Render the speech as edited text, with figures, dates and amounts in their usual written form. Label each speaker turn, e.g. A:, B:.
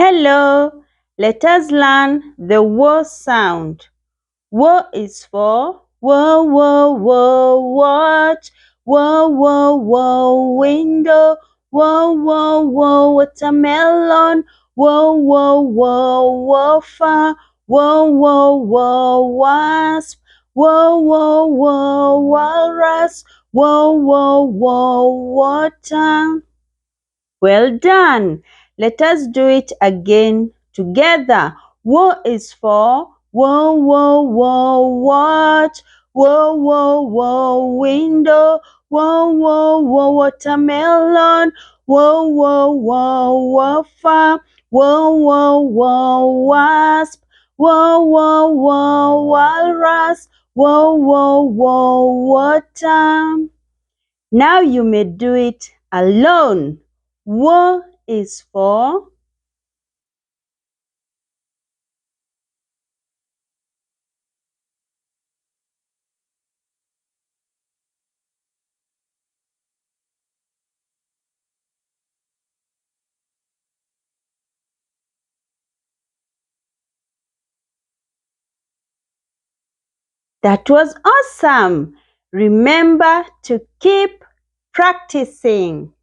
A: Hello, let us learn the W sound. W is for wo, wo, wo, watch. Wo, wo, wo, window. Wo, wo, wo, watermelon. Wo, wo, wo, woofer. Wo, wo, wo, wasp. Wo, wo, wo, walrus. Wo, wo, wo, water. Well done. Let us do it again together. W is for wo, wo, wo, watch. Wo, wo, wo, window. Wo, wo, wo, watermelon. Wo, wo, wo, woofer. Wo, wo, wo, wasp. Wo, wo, wo, walrus. Wo, wo, wo, water. Now you may do it alone. W is for that was awesome. Remember to keep practicing.